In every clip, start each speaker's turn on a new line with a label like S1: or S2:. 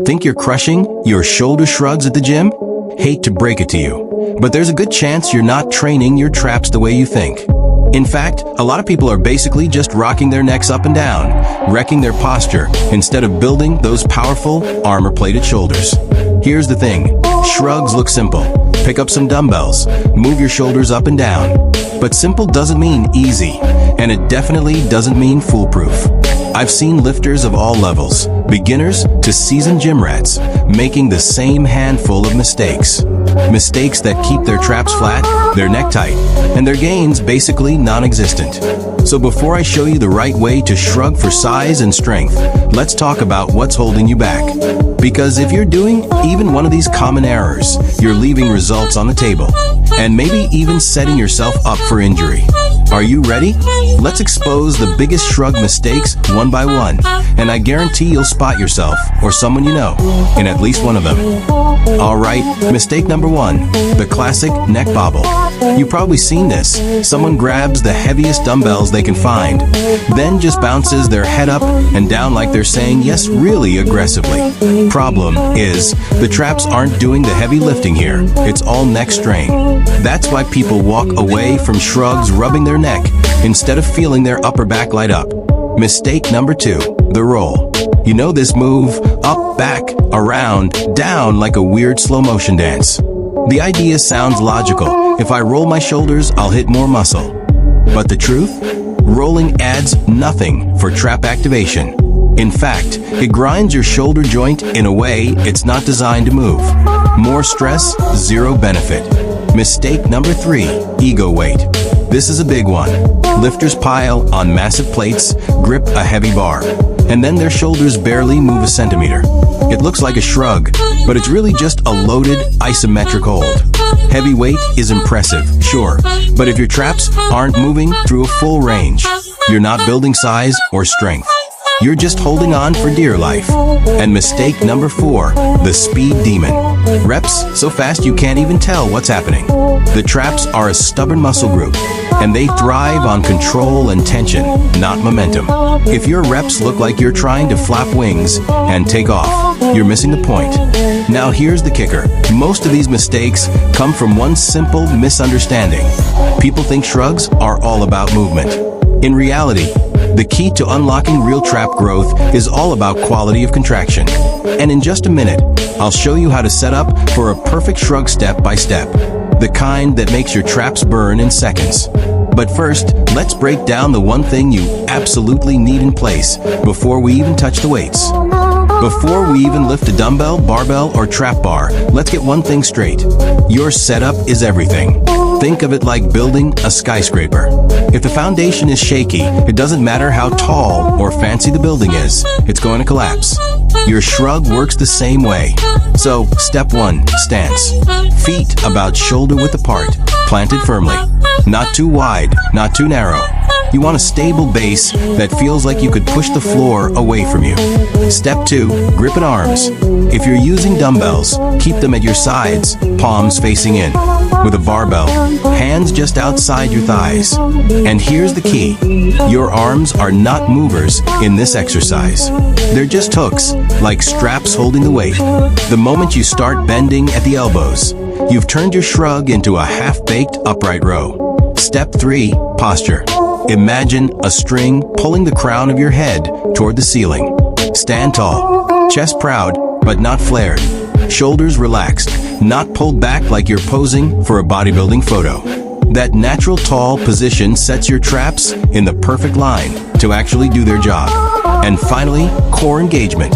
S1: Think you're crushing your shoulder shrugs at the gym? Hate to break it to you, but there's a good chance you're not training your traps the way you think. In fact, a lot of people are basically just rocking their necks up and down, wrecking their posture, instead of building those powerful, armor-plated shoulders. Here's the thing, shrugs look simple. Pick up some dumbbells, move your shoulders up and down. But simple doesn't mean easy, and it definitely doesn't mean foolproof. I've seen lifters of all levels, beginners to seasoned gym rats, making the same handful of mistakes. Mistakes that keep their traps flat, their neck tight, and their gains basically non-existent. So before I show you the right way to shrug for size and strength, let's talk about what's holding you back. Because if you're doing even one of these common errors, you're leaving results on the table, and maybe even setting yourself up for injury. Are you ready? Let's expose the biggest shrug mistakes one by one, and I guarantee you'll spot yourself, or someone you know, in at least one of them. Alright, mistake number 1, the classic neck bobble. You've probably seen this. Someone grabs the heaviest dumbbells they can find, then just bounces their head up and down like they're saying yes really aggressively. Problem is, the traps aren't doing the heavy lifting here. It's all neck strain. That's why people walk away from shrugs rubbing their neck instead of feeling their upper back light up. Mistake number 2, the roll. You know this move, up, back, around, down like a weird slow motion dance. The idea sounds logical. If I roll my shoulders, I'll hit more muscle. But the truth? Rolling adds nothing for trap activation. In fact, it grinds your shoulder joint in a way it's not designed to move. More stress, zero benefit. Mistake number 3, ego weight. This is a big one. Lifters pile on massive plates, grip a heavy bar, and then their shoulders barely move a centimeter. It looks like a shrug, but it's really just a loaded, isometric hold. Heavy weight is impressive, sure, but if your traps aren't moving through a full range, you're not building size or strength. You're just holding on for dear life. And mistake number 4, the speed demon. Reps so fast you can't even tell what's happening. The traps are a stubborn muscle group, and they thrive on control and tension, not momentum. If your reps look like you're trying to flap wings and take off, you're missing the point. Now here's the kicker. Most of these mistakes come from one simple misunderstanding. People think shrugs are all about movement. In reality, the key to unlocking real trap growth is all about quality of contraction. And in just a minute, I'll show you how to set up for a perfect shrug step by step, the kind that makes your traps burn in seconds. But first, let's break down the one thing you absolutely need in place before we even touch the weights. Before we even lift a dumbbell, barbell, or trap bar, let's get one thing straight. Your setup is everything. Think of it like building a skyscraper. If the foundation is shaky, it doesn't matter how tall or fancy the building is, it's going to collapse. Your shrug works the same way. So, step 1, stance. Feet about shoulder width apart, planted firmly. Not too wide, not too narrow. You want a stable base that feels like you could push the floor away from you. Step 2, grip and arms. If you're using dumbbells, keep them at your sides, palms facing in. With a barbell, hands just outside your thighs. And here's the key. Your arms are not movers in this exercise. They're just hooks, like straps holding the weight. The moment you start bending at the elbows, you've turned your shrug into a half-baked upright row. Step 3, posture. Imagine a string pulling the crown of your head toward the ceiling. Stand tall, chest proud, but not flared. Shoulders relaxed, not pulled back like you're posing for a bodybuilding photo. That natural tall position sets your traps in the perfect line to actually do their job. And finally, core engagement.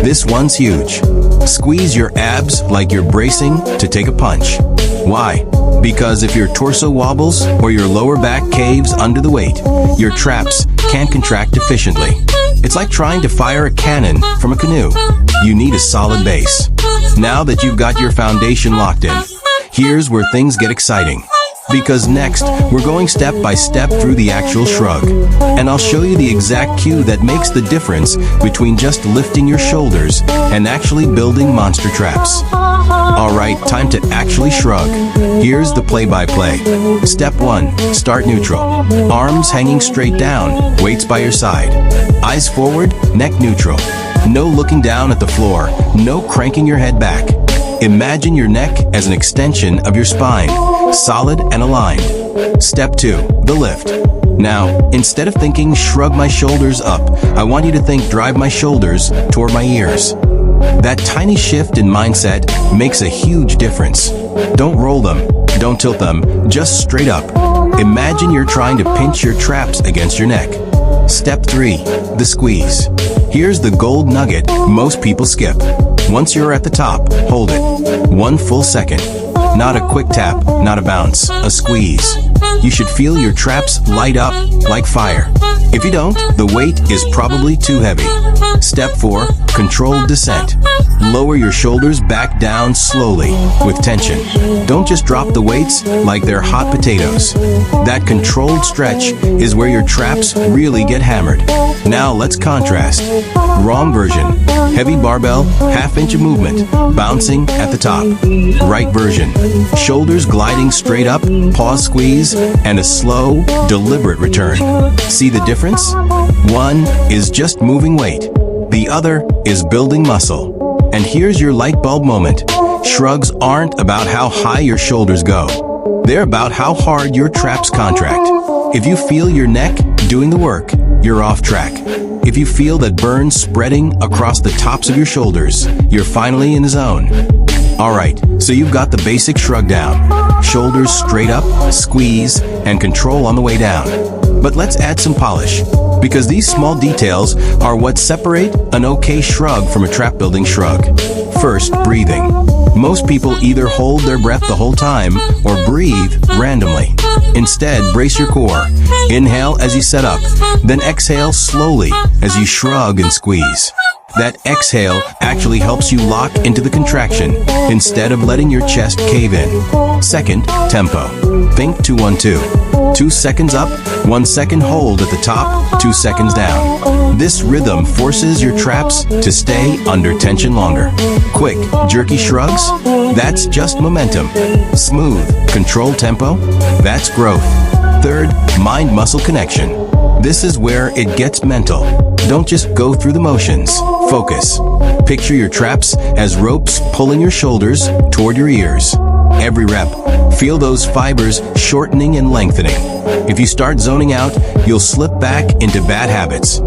S1: This one's huge. Squeeze your abs like you're bracing to take a punch. Why? Because if your torso wobbles or your lower back caves under the weight, your traps can't contract efficiently. It's like trying to fire a cannon from a canoe. You need a solid base. Now that you've got your foundation locked in, here's where things get exciting. Because next, we're going step by step through the actual shrug. And I'll show you the exact cue that makes the difference between just lifting your shoulders and actually building monster traps. Alright, time to actually shrug. Here's the play-by-play. Step 1, start neutral. Arms hanging straight down, weights by your side. Eyes forward, neck neutral. No looking down at the floor, no cranking your head back. Imagine your neck as an extension of your spine, solid and aligned. Step 2, the lift. Now, instead of thinking shrug my shoulders up, I want you to think drive my shoulders toward my ears. That tiny shift in mindset makes a huge difference. Don't roll them, don't tilt them, just straight up. Imagine you're trying to pinch your traps against your neck. Step 3, the squeeze. Here's the gold nugget most people skip. Once you're at the top, hold it. 1 full second. Not a quick tap, not a bounce, a squeeze. You should feel your traps light up like fire. If you don't, the weight is probably too heavy. Step 4, controlled descent. Lower your shoulders back down slowly with tension. Don't just drop the weights like they're hot potatoes. That controlled stretch is where your traps really get hammered. Now let's contrast. Wrong version. Heavy barbell, half-inch of movement, bouncing at the top. Right version. Shoulders gliding straight up, pause squeeze, and a slow, deliberate return. See the difference? One is just moving weight. The other is building muscle. And here's your light bulb moment. Shrugs aren't about how high your shoulders go. They're about how hard your traps contract. If you feel your neck doing the work, you're off track. If you feel that burn spreading across the tops of your shoulders, you're finally in the zone. Alright, so you've got the basic shrug down. Shoulders straight up, squeeze, and control on the way down. But let's add some polish, because these small details are what separate an okay shrug from a trap building shrug. First, breathing. Most people either hold their breath the whole time or breathe randomly. Instead, brace your core. Inhale as you set up, then exhale slowly as you shrug and squeeze. That exhale actually helps you lock into the contraction instead of letting your chest cave in. Second, tempo. Think 2-1-2. 2 seconds up, 1 second hold at the top, 2 seconds down. This rhythm forces your traps to stay under tension longer. Quick, jerky shrugs? That's just momentum. Smooth, controlled tempo? That's growth. Third, mind-muscle connection. This is where it gets mental. Don't just go through the motions. Focus. Picture your traps as ropes pulling your shoulders toward your ears. Every rep, feel those fibers shortening and lengthening. If you start zoning out, you'll slip back into bad habits.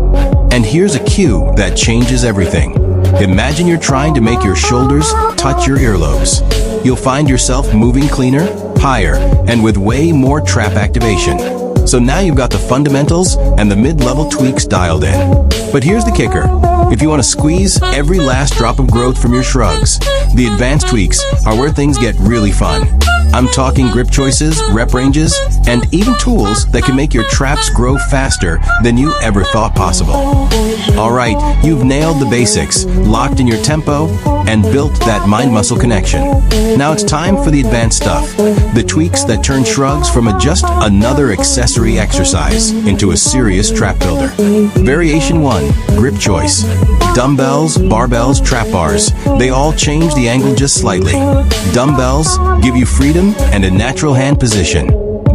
S1: And here's a cue that changes everything. Imagine you're trying to make your shoulders touch your earlobes. You'll find yourself moving cleaner, higher, and with way more trap activation. So now you've got the fundamentals and the mid-level tweaks dialed in. But here's the kicker. If you want to squeeze every last drop of growth from your shrugs, the advanced tweaks are where things get really fun. I'm talking grip choices, rep ranges, and even tools that can make your traps grow faster than you ever thought possible. Alright, you've nailed the basics, locked in your tempo, and built that mind-muscle connection. Now it's time for the advanced stuff, the tweaks that turn shrugs from just another accessory exercise into a serious trap builder. Variation 1, grip choice. Dumbbells, barbells, trap bars, they all change the angle just slightly. Dumbbells give you freedom and a natural hand position.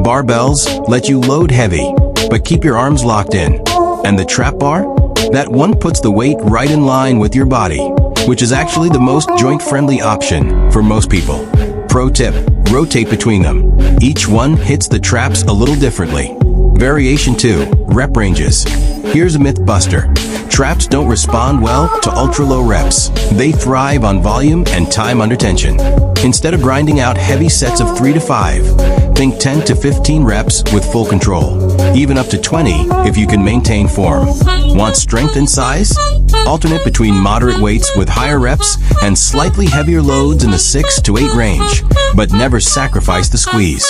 S1: Barbells let you load heavy, but keep your arms locked in. And the trap bar? That one puts the weight right in line with your body, which is actually the most joint-friendly option for most people. Pro tip, rotate between them. Each one hits the traps a little differently. Variation 2, rep ranges. Here's a myth buster. Traps don't respond well to ultra-low reps. They thrive on volume and time under tension. Instead of grinding out heavy sets of 3 to 5, think 10 to 15 reps with full control, even up to 20 if you can maintain form. Want strength and size? Alternate between moderate weights with higher reps and slightly heavier loads in the 6 to 8 range, but never sacrifice the squeeze.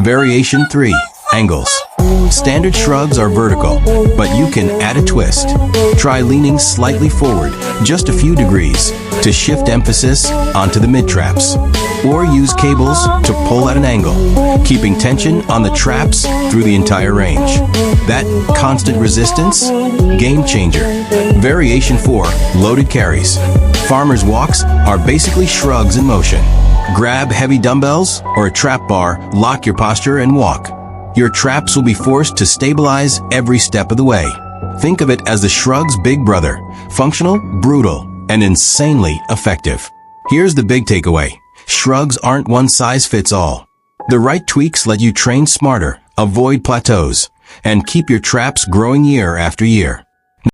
S1: Variation 3, angles. Standard shrugs are vertical, but you can add a twist. Try leaning slightly forward, just a few degrees, to shift emphasis onto the mid-traps. Or use cables to pull at an angle, keeping tension on the traps through the entire range. That constant resistance? Game changer. Variation 4, loaded carries. Farmer's walks are basically shrugs in motion. Grab heavy dumbbells or a trap bar, lock your posture, and walk. Your traps will be forced to stabilize every step of the way. Think of it as the shrug's big brother, Functional, brutal, and insanely effective. Here's the big takeaway. Shrugs aren't one size fits all. The right tweaks let you train smarter, avoid plateaus, and keep your traps growing year after year.